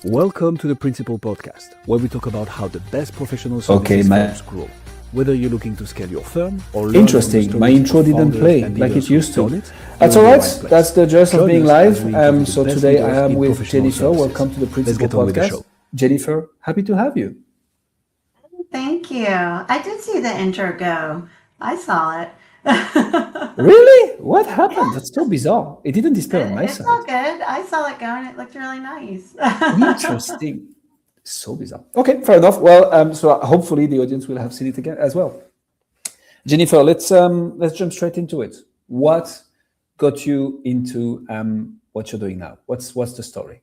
Welcome to the Principal Podcast, where we talk about how the best professional services firms grow. Whether you're looking to scale your firm or learn Interesting. My intro didn't play like it used to. That's all right. That's the joy of being live. So today I am with Jennifer. Welcome to the Principal Podcast. Jennifer, happy to have you. Thank you. I did see the intro go. I saw it. Really? What happened? That's so bizarre. It didn't display on my side. It's all good. I saw it go and it looked really nice. Interesting. So bizarre. Okay, fair enough. Well, so hopefully the audience will have seen it again as well. Jennifer, let's jump straight into it. What got you into what you're doing now? What's the story?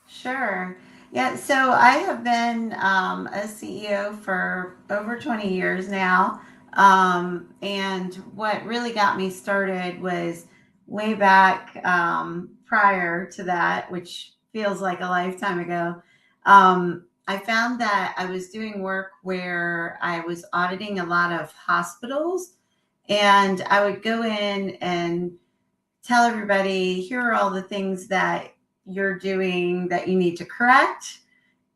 Sure. Yeah. So I have been a CEO for over 20 years now. And what really got me started was way back prior to that, which feels like a lifetime ago. I found that I was doing work where I was auditing a lot of hospitals, and I would go in and tell everybody, here are all the things that you're doing that you need to correct.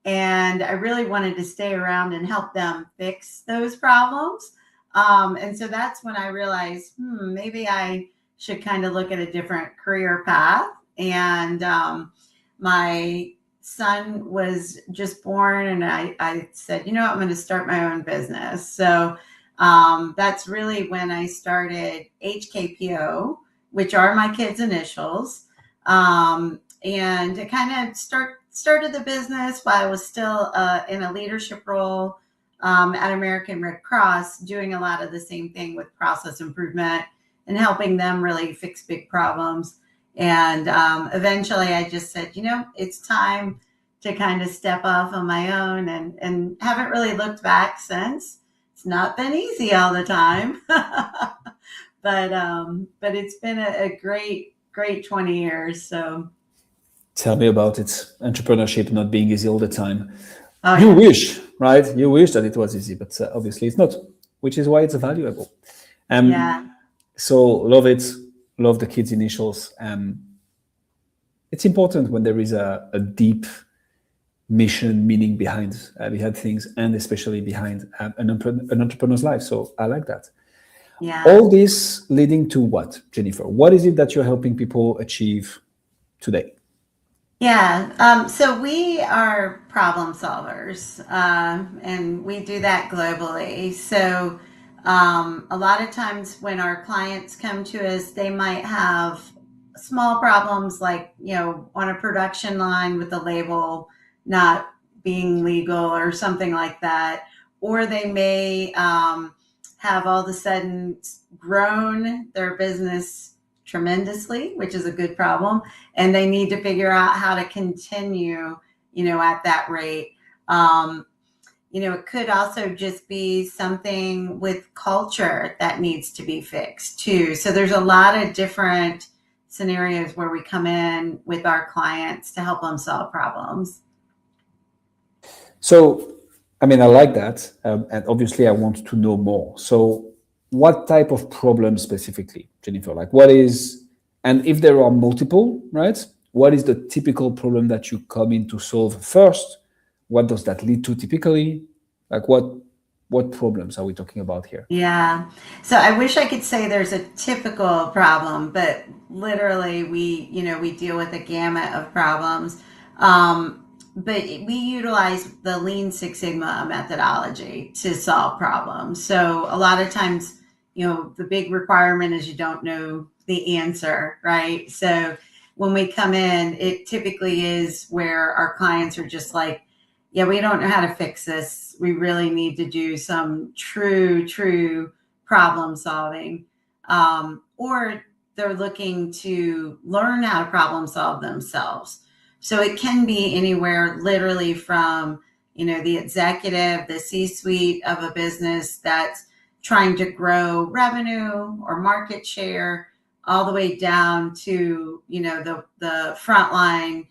And I really wanted to stay around and help them fix those problems. And so that's when I realized, maybe I should kind of look at a different career path. And my son was just born, and I said, I'm going to start my own business. So that's really when I started HKPO, which are my kids' initials. And I kind of started the business while I was still in a leadership role at American Red Cross, doing a lot of the same thing with process improvement and helping them really fix big problems. And eventually I just said, it's time to kind of step off on my own, and haven't really looked back since. It's not been easy all the time, but it's been a great 20 years. So tell me about it. Entrepreneurship not being easy all the time. Oh, you wish, right? You wish that it was easy, but obviously it's not, which is why it's valuable. Yeah. So love it. Love the kids' initials. It's important when there is a deep mission, meaning behind things, and especially behind an entrepreneur's life. So I like that. Yeah. All this leading to what, Jennifer? What is it that you're helping people achieve today? Yeah. So we are problem solvers, and we do that globally. So a lot of times when our clients come to us, they might have small problems like, on a production line with the label not being legal or something like that. Or they may have all of a sudden grown their business tremendously, which is a good problem, and they need to figure out how to continue, at that rate. It could also just be something with culture that needs to be fixed too. So there's a lot of different scenarios where we come in with our clients to help them solve problems. So, I like that. And obviously I want to know more. So what type of problem specifically, Jennifer? Like what is, and if there are multiple, right? What is the typical problem that you come in to solve first? What does that lead to typically? Like what problems are we talking about here? Yeah. So I wish I could say there's a typical problem, but literally we deal with a gamut of problems. But we utilize the Lean Six Sigma methodology to solve problems. So a lot of times, the big requirement is you don't know the answer, right? So when we come in, it typically is where our clients are just like, yeah, we don't know how to fix this. We really need to do some true problem solving. Or they're looking to learn how to problem solve themselves. So it can be anywhere literally from, the executive, the C-suite of a business that's trying to grow revenue or market share, all the way down to, the front line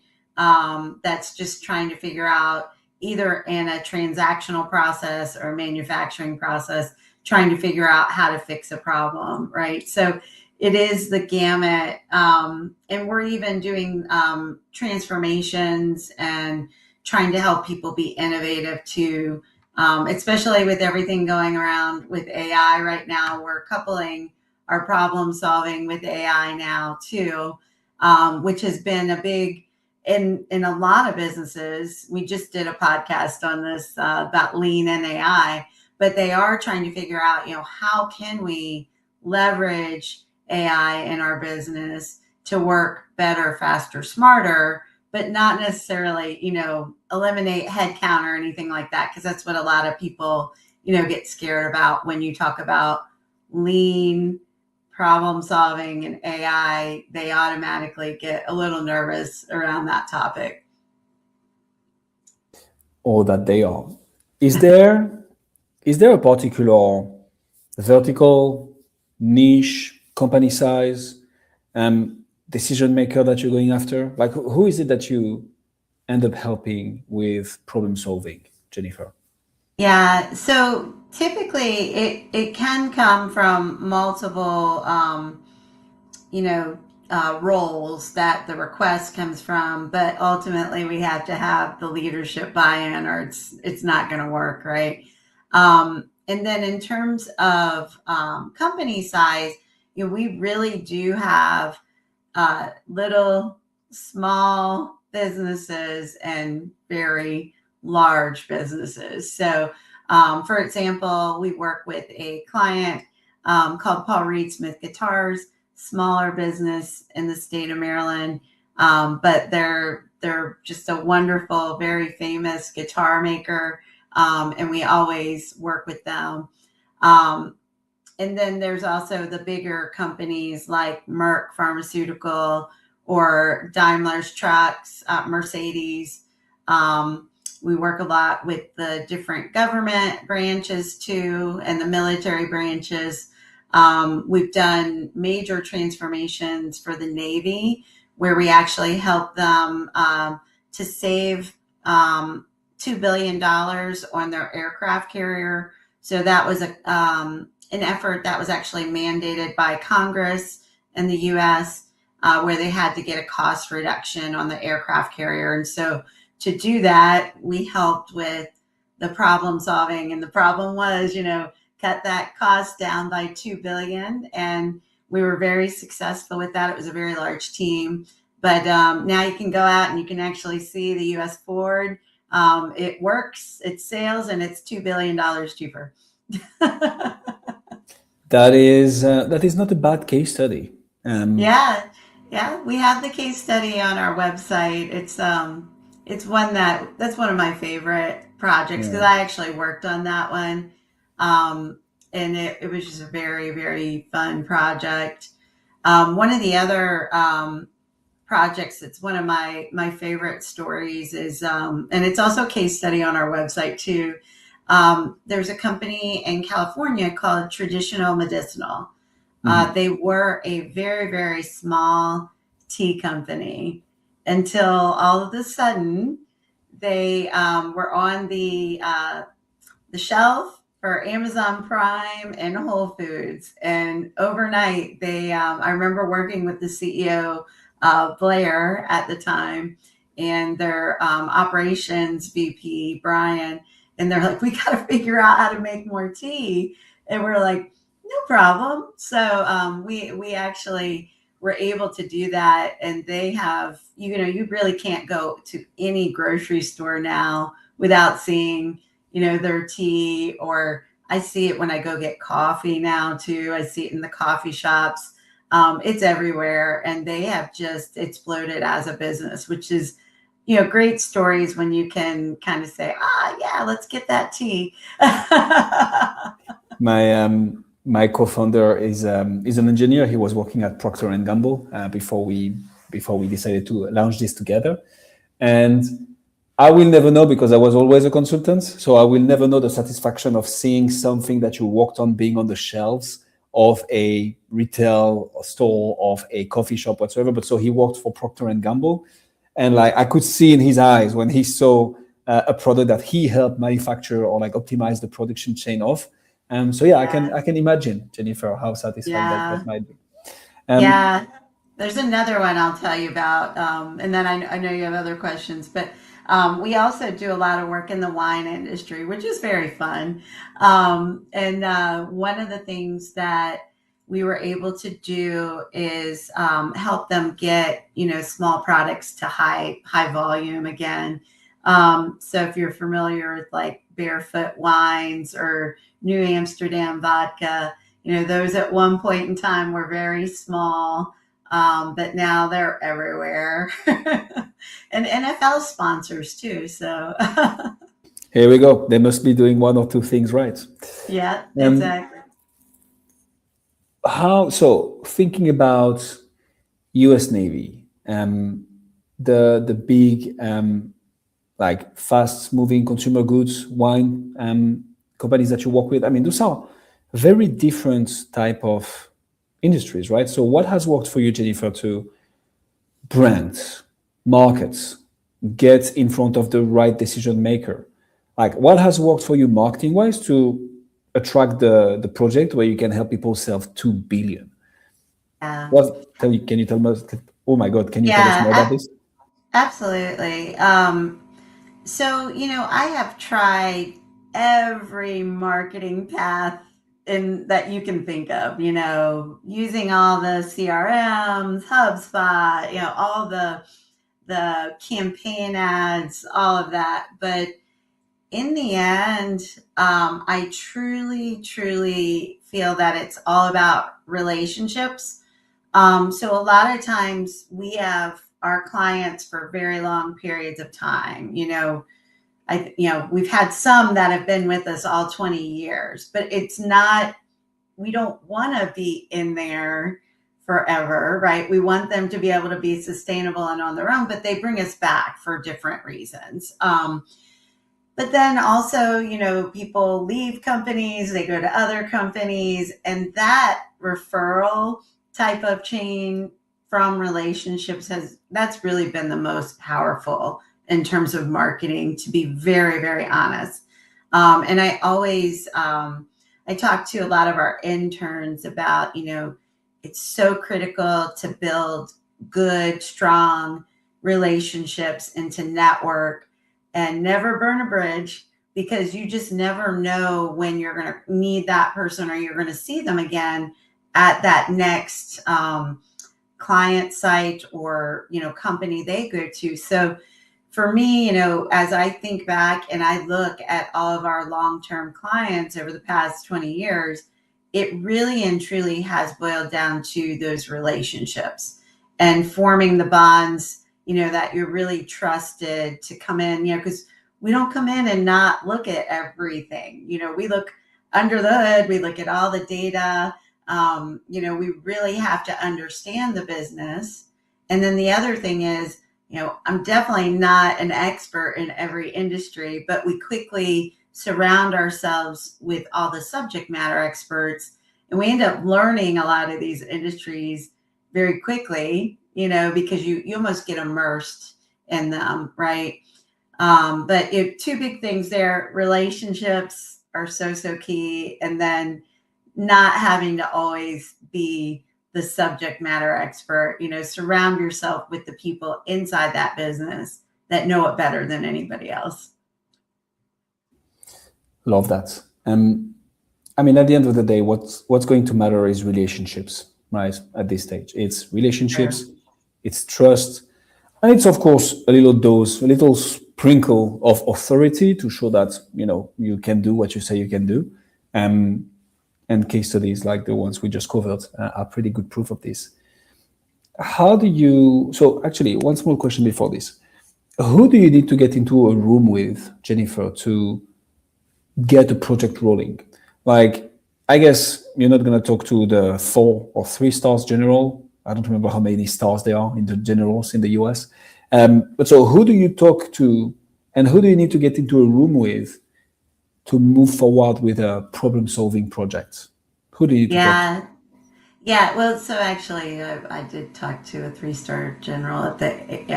that's just trying to figure out, either in a transactional process or manufacturing process, trying to figure out how to fix a problem, right? So it is the gamut. And we're even doing transformations and trying to help people be innovative too, especially with everything going around with AI right now. We're coupling our problem solving with AI now too, which has been a big, in a lot of businesses. We just did a podcast on this about lean and AI, but they are trying to figure out, how can we leverage AI in our business to work better, faster, smarter, but not necessarily, eliminate headcount or anything like that, because that's what a lot of people, get scared about when you talk about lean, problem solving, and AI. They automatically get a little nervous around that topic. Or that they are. Is there a particular vertical, niche, company size, decision maker that you're going after? Like, who is it that you end up helping with problem solving, Jennifer? Yeah, so typically it can come from multiple, roles that the request comes from, but ultimately we have to have the leadership buy-in, or it's not going to work, right? And then in terms of company size, we really do have little, small businesses and very large businesses. So, for example, we work with a client called Paul Reed Smith Guitars, smaller business in the state of Maryland, but they're just a wonderful, very famous guitar maker, and we always work with them. And then there's also the bigger companies like Merck Pharmaceutical or Daimler's Trucks, Mercedes. We work a lot with the different government branches too, and the military branches. We've done major transformations for the Navy, where we actually help them to save $2 billion on their aircraft carrier. So that was an effort that was actually mandated by Congress in the U.S., where they had to get a cost reduction on the aircraft carrier. And so to do that, we helped with the problem solving. And the problem was, cut that cost down by $2 billion. And we were very successful with that. It was a very large team. But now you can go out and you can actually see the U.S. Ford. It works, it sails, and it's $2 billion cheaper. That is not a bad case study. Yeah, we have the case study on our website. It's one that's one of my favorite projects, because I actually worked on that one, and it was just a very, very fun project. One of the other projects that's one of my favorite stories is, and it's also a case study on our website too. There's a company in California called Traditional Medicinal. They were a very, very small tea company until all of a sudden they were on the shelf for Amazon Prime and Whole Foods. And overnight, I remember working with the CEO, Blair, at the time, and their operations VP, Brian. And they're like, we got to figure out how to make more tea. And we're like, no problem. So we actually were able to do that. And they have, you really can't go to any grocery store now without seeing, their tea. Or I see it when I go get coffee now too. I see it in the coffee shops. It's everywhere. And they have just exploded as a business, which is, great stories when you can kind of say, yeah, let's get that tea. My co-founder is an engineer. He was working at Procter & Gamble before we decided to launch this together. And I will never know, because I was always a consultant. So I will never know the satisfaction of seeing something that you worked on being on the shelves of a retail store, of a coffee shop, whatsoever. But so he worked for Procter & Gamble. And I could see in his eyes when he saw a product that he helped manufacture or optimize the production chain of. I can imagine, Jennifer, how satisfying that might be. Yeah, there's another one I'll tell you about, and then I know you have other questions, but we also do a lot of work in the wine industry, which is very fun. And one of the things that we were able to do is help them get, small products to high volume again. So if you're familiar with like Barefoot Wines or New Amsterdam vodka, those at one point in time were very small, but now they're everywhere. And NFL sponsors too. So Here we go. They must be doing one or two things right. yeah, exactly. So thinking about US Navy, the big like fast moving consumer goods wine companies that you work with, I mean, those are very different type of industries, right? So what has worked for you, Jennifer, to brand, markets, get in front of the right decision maker? Like what has worked for you marketing wise to attract the project where you can help people sell 2 billion? Yeah. Can you tell us? Oh my God, can you tell us more about this? Absolutely. So, I have tried every marketing path that you can think of, using all the CRMs, HubSpot, all the campaign ads, all of that. But in the end, I truly, truly feel that it's all about relationships. So a lot of times we have our clients for very long periods of time. We've had some that have been with us all 20 years, but it's not, we don't want to be in there forever, right? We want them to be able to be sustainable and on their own, but they bring us back for different reasons. But then also, people leave companies, they go to other companies, and that referral type of chain from relationships that's really been the most powerful in terms of marketing, to be very, very honest. And I always, I talk to a lot of our interns about, it's so critical to build good, strong relationships and to network and never burn a bridge, because you just never know when you're going to need that person or you're going to see them again at that next client site or, company they go to. So for me, as I think back and I look at all of our long-term clients over the past 20 years, it really and truly has boiled down to those relationships and forming the bonds, that you're really trusted to come in, because we don't come in and not look at everything. We look under the hood, we look at all the data. We really have to understand the business. And then the other thing is, I'm definitely not an expert in every industry, but we quickly surround ourselves with all the subject matter experts. And we end up learning a lot of these industries very quickly, because you almost get immersed in them, right? But two big things there: relationships are so key, and then not having to always be the subject matter expert. Surround yourself with the people inside that business that know it better than anybody else. Love that. I mean, at the end of the day, what's going to matter is relationships, right? At this stage, it's relationships, sure. It's trust, and it's of course a little sprinkle of authority to show that you can do what you say you can do. And case studies like the ones we just covered are pretty good proof of this. So actually, one small question before this. Who do you need to get into a room with, Jennifer, to get a project rolling? Like, I guess you're not going to talk to the 4 or 3 stars general. I don't remember how many stars there are in the generals in the US. But so who do you talk to, and who do you need to get into a room with to move forward with a problem-solving project? Who do you talk to? Yeah. Well, so actually, I did talk to a 3-star general at the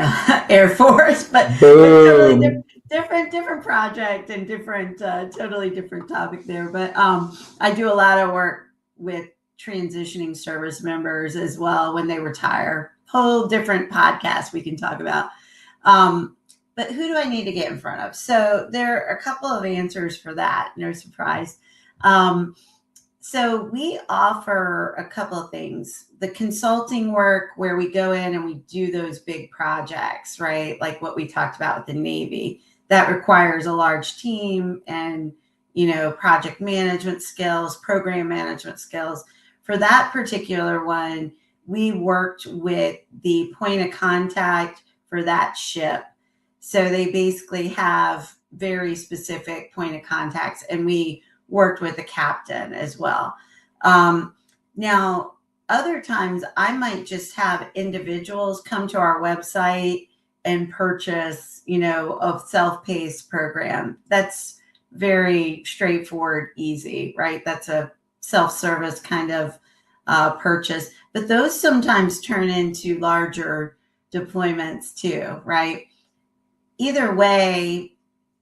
Air Force, but totally different project and different, totally different topic there. But I do a lot of work with transitioning service members as well when they retire. Whole different podcast we can talk about. But who do I need to get in front of? So there are a couple of answers for that. No surprise. So we offer a couple of things. The consulting work where we go in and we do those big projects, right? Like what we talked about with the Navy, that requires a large team and, project management skills, program management skills. For that particular one, we worked with the point of contact for that ship. So they basically have very specific point of contacts, and we worked with the captain as well. Now, other times I might just have individuals come to our website and purchase, a self-paced program. That's very straightforward, easy, right? That's a self-service kind of purchase. But those sometimes turn into larger deployments too, right? Either way,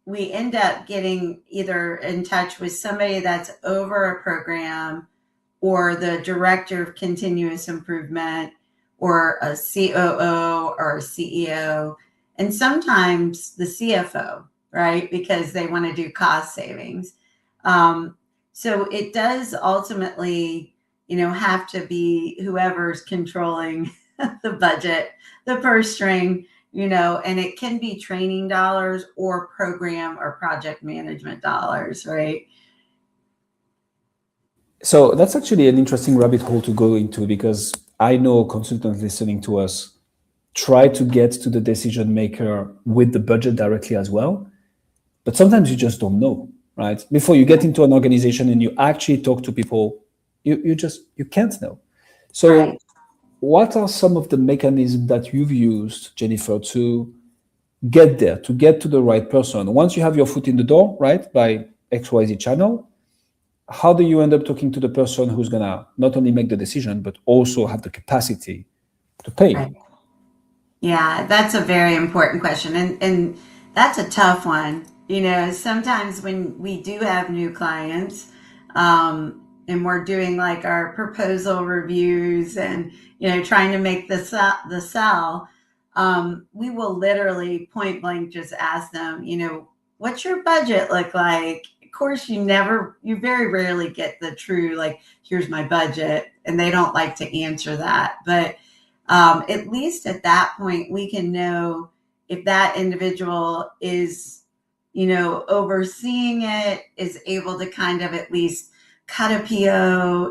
we end up getting either in touch with somebody that's over a program or the director of continuous improvement or a COO or a CEO, and sometimes the CFO, right? Because they want to do cost savings. So it does ultimately, have to be whoever's controlling the budget, the purse string, and it can be training dollars or program or project management dollars, right? So that's actually an interesting rabbit hole to go into, because I know consultants listening to us try to get to the decision maker with the budget directly as well. But sometimes you just don't know, right? Before you get into an organization and you actually talk to people, you can't know. So right. What are some of the mechanisms that you've used, Jennifer, to get there, to get to the right person? Once you have your foot in the door, right, by XYZ channel, how do you end up talking to the person who's going to not only make the decision, but also have the capacity to pay? Right. Yeah, that's a very important question. And that's a tough one. Sometimes when we do have new clients, and we're doing like our proposal reviews and, trying to make the sell, we will literally point blank just ask them, what's your budget look like? Of course, you very rarely get the true, like, here's my budget, and they don't like to answer that. But at least at that point, we can know if that individual is, overseeing it, is able to kind of at least cut a PO.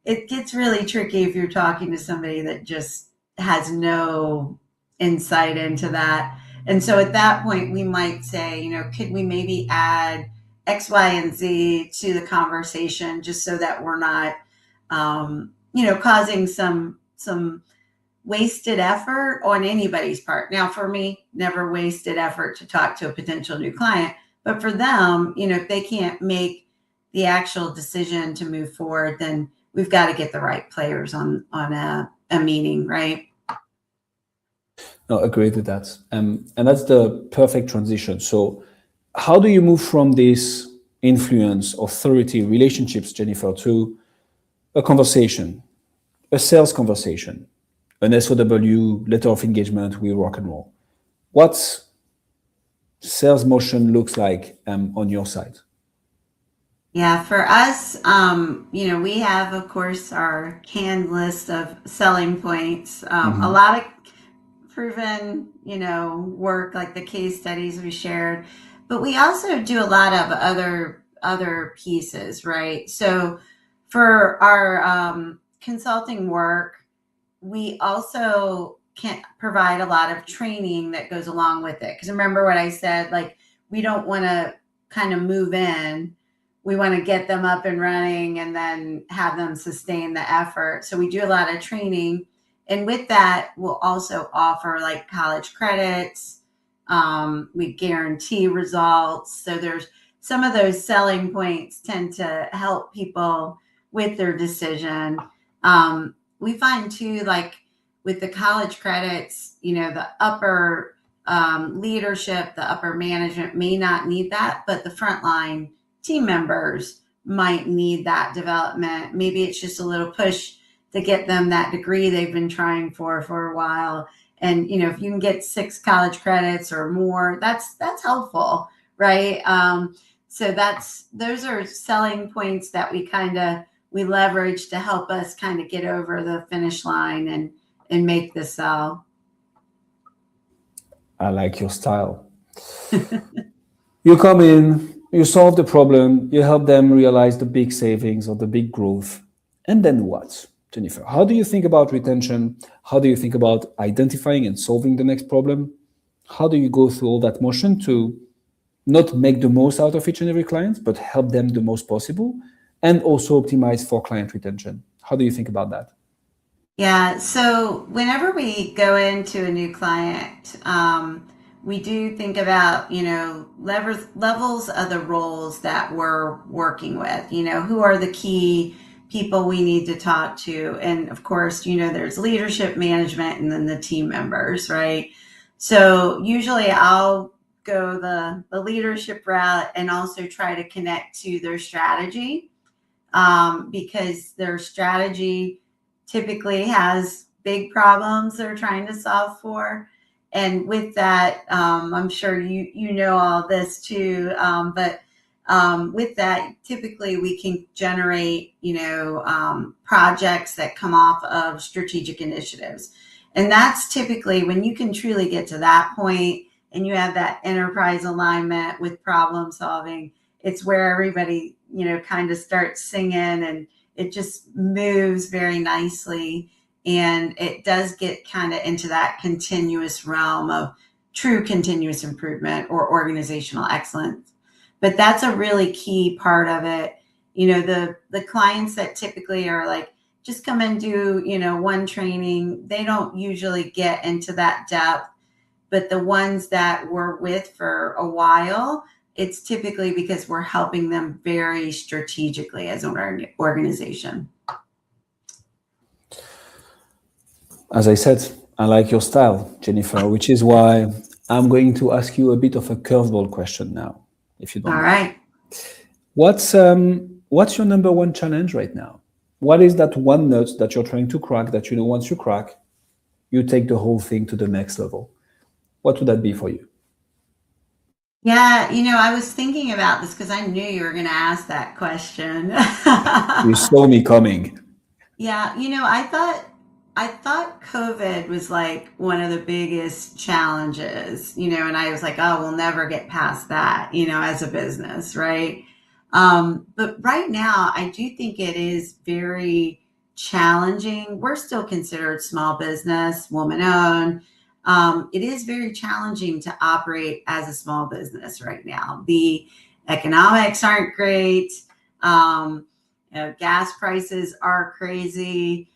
It gets really tricky if you're talking to somebody that just has no insight into that. And so at that point, we might say, could we maybe add X, Y, and Z to the conversation, just so that we're not, causing some wasted effort on anybody's part. Now, for me, never wasted effort to talk to a potential new client, but for them, if they can't make the actual decision to move forward, then we've got to get the right players on a meeting, right? No, agree with that. And that's the perfect transition. So how do you move from this influence, authority, relationships, Jennifer, to a conversation, a sales conversation, an SOW, letter of engagement with rock and roll? What sales motion looks like on your side? Yeah, for us, we have, of course, our canned list of selling points, a lot of proven, work, like the case studies we shared, but we also do a lot of other pieces, right? So for our consulting work, we also can provide a lot of training that goes along with it. Because remember what I said, like, we don't want to kind of move in. We want to get them up and running and then have them sustain the effort. So we do a lot of training. And with that, we'll also offer like college credits. We guarantee results. So there's some of those selling points tend to help people with their decision. We find too, like with the college credits, the upper leadership, the upper management may not need that, but the frontline team members might need that development. Maybe it's just a little push to get them that degree they've been trying for a while. And, you know, if you can get 6 college credits or more, that's helpful, right? So those are selling points that we leverage to help us kind of get over the finish line and make the sell. I like your style. You come in, you solve the problem, you help them realize the big savings or the big growth. And then what, Jennifer? How do you think about retention? How do you think about identifying and solving the next problem? How do you go through all that motion to not make the most out of each and every client, but help them the most possible, and also optimize for client retention? How do you think about that? Yeah, so whenever we go into a new client, we do think about, you know, levels of the roles that we're working with, you know, who are the key people we need to talk to. And of course, you know, there's leadership, management, and then the team members, right? So usually I'll go the leadership route and also try to connect to their strategy, because their strategy typically has big problems they're trying to solve for. And with that, I'm sure you know all this too, but with that, typically we can generate, you know, projects that come off of strategic initiatives. And that's typically when you can truly get to that point and you have that enterprise alignment with problem solving, it's where everybody, you know, kind of starts singing, and it just moves very nicely. And it does get kind of into that continuous realm of true continuous improvement or organizational excellence. But that's a really key part of it. You know, the clients that typically are like, just come and do, you know, one training, they don't usually get into that depth. But the ones that we're with for a while, it's typically because we're helping them very strategically as an organization. As I said, I like your style, Jennifer, which is why I'm going to ask you a bit of a curveball question now, if you don't mind. All right. What's your number one challenge right now? What is that one nut that you're trying to crack that, you know, once you crack, you take the whole thing to the next level? What would that be for you? Yeah, you know, I was thinking about this because I knew you were going to ask that question. You saw me coming. Yeah, you know, I thought COVID was like one of the biggest challenges, you know, and I was like, oh, we'll never get past that, you know, as a business, right? But right now, I do think it is very challenging. We're still considered small business, woman-owned. It is very challenging to operate as a small business right now. The economics aren't great. You know, gas prices are crazy.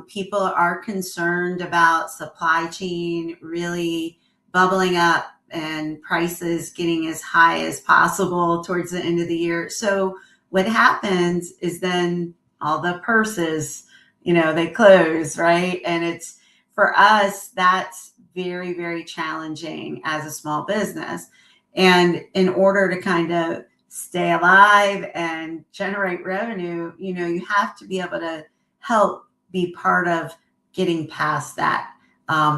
People are concerned about supply chain really bubbling up and prices getting as high as possible towards the end of the year. So what happens is then all the purses, you know, they close, right? And it's, for us, that's very, very challenging as a small business. And in order to kind of stay alive and generate revenue, you know, you have to be able to help be part of getting past that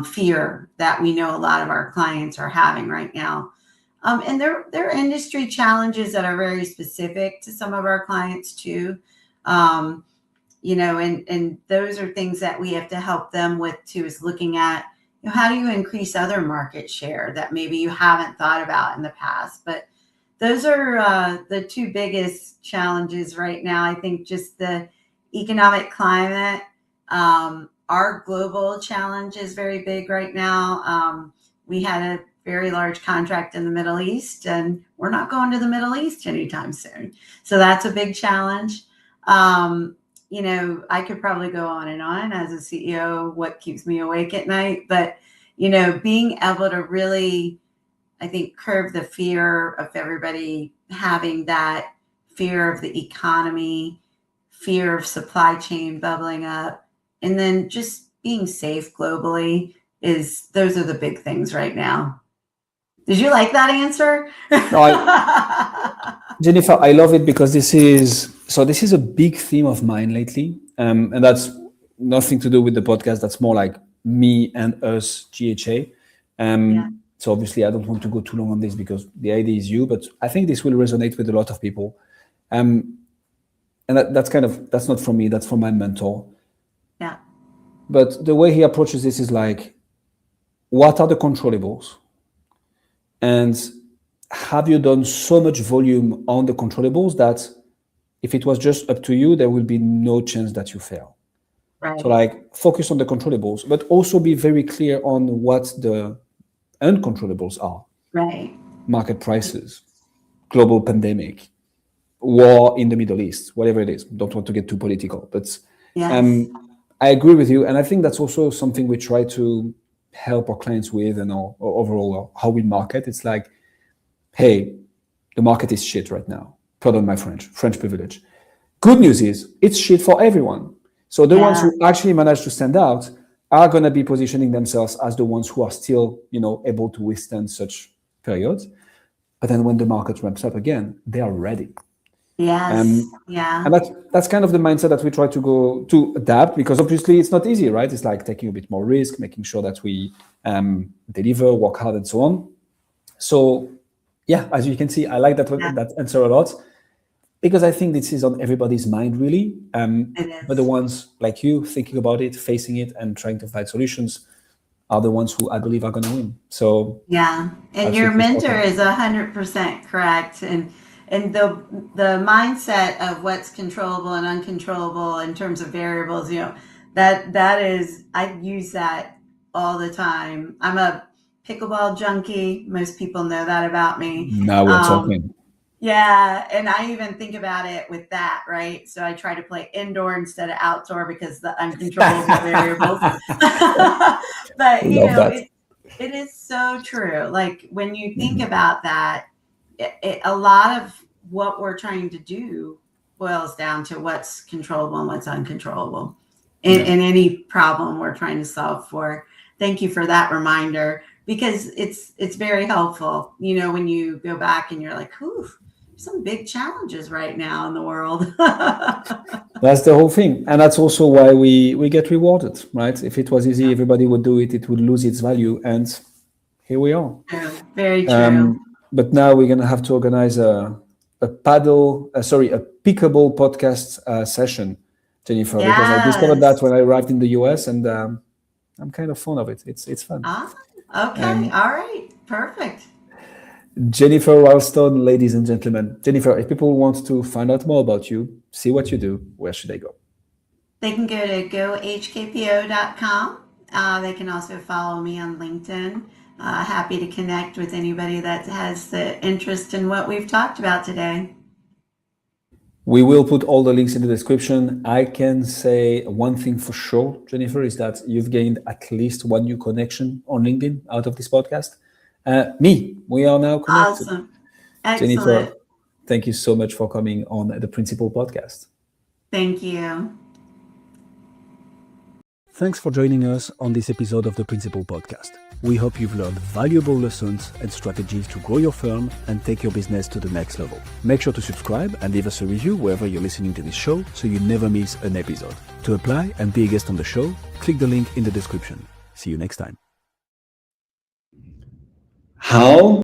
fear that we know a lot of our clients are having right now. And there are industry challenges that are very specific to some of our clients too. You know, and those are things that we have to help them with too, is looking at, you know, how do you increase other market share that maybe you haven't thought about in the past. But those are the two biggest challenges right now. I think just the economic climate. Our global challenge is very big right now. We had a very large contract in the Middle East, and we're not going to the Middle East anytime soon. So that's a big challenge. You know, I could probably go on and on as a CEO, what keeps me awake at night, but, you know, being able to really, I think, curb the fear of everybody having that fear of the economy, fear of supply chain bubbling up, and then just being safe globally those are the big things right now. Did you like that answer? No, Jennifer, I love it because this is a big theme of mine lately, and that's nothing to do with the podcast. That's more like me and us, GHA. So obviously, I don't want to go too long on this because the idea is you, but I think this will resonate with a lot of people. And that's not from me. That's from my mentor. Yeah. But the way he approaches this is like, what are the controllables? And have you done so much volume on the controllables that if it was just up to you, there will be no chance that you fail? Right. So like focus on the controllables, but also be very clear on what the uncontrollables are. Right. Market prices, global pandemic, war in the Middle East, whatever it is. Don't want to get too political, but Yes. I agree with you. And I think that's also something we try to help our clients with and our overall how we market. It's like, hey, the market is shit right now. Pardon my French privilege. Good news is it's shit for everyone. So the ones who actually manage to stand out are going to be positioning themselves as the ones who are still, able to withstand such periods. But then when the market ramps up again, they are ready. Yes. And that's kind of the mindset that we try to go to adapt, because obviously it's not easy, right? It's like taking a bit more risk, making sure that we deliver, work hard, and so on. So yeah, as you can see, I like that answer a lot, because I think this is on everybody's mind, really. But the ones like you thinking about it, facing it, and trying to find solutions are the ones who I believe are going to win. So yeah, and your mentor is 100% correct, and the mindset of what's controllable and uncontrollable in terms of variables, that is, I use that all the time. I'm a pickleball junkie. Most people know that about me. Now we're talking. Yeah, and I even think about it with that, right? So I try to play indoor instead of outdoor because the uncontrollable variables. But it is so true. Like when you think about that, a lot of what we're trying to do boils down to what's controllable and what's uncontrollable in any problem we're trying to solve for. Thank you for that reminder, because it's very helpful, when you go back and you're like, whew, some big challenges right now in the world. That's the whole thing. And that's also why we get rewarded, right? If it was easy, everybody would do it, it would lose its value. And here we are. Very true. But now we're going to have to organize a pickleball podcast session, Jennifer, because I discovered that when I arrived in the US, and I'm kind of fond of it. It's fun. Okay. All right. Perfect. Jennifer Ralston, ladies and gentlemen. Jennifer, if people want to find out more about you, see what you do, where should they go? They can go to gohkpo.com. They can also follow me on LinkedIn. Happy to connect with anybody that has the interest in what we've talked about today. We will put all the links in the description. I can say one thing for sure, Jennifer, is that you've gained at least one new connection on LinkedIn out of this podcast. We are now connected. Awesome. Excellent. Jennifer, thank you so much for coming on the Principal Podcast. Thank you. Thanks for joining us on this episode of the Principal Podcast. We hope you've learned valuable lessons and strategies to grow your firm and take your business to the next level. Make sure to subscribe and leave us a review wherever you're listening to this show so you never miss an episode. To apply and be a guest on the show, click the link in the description. See you next time. How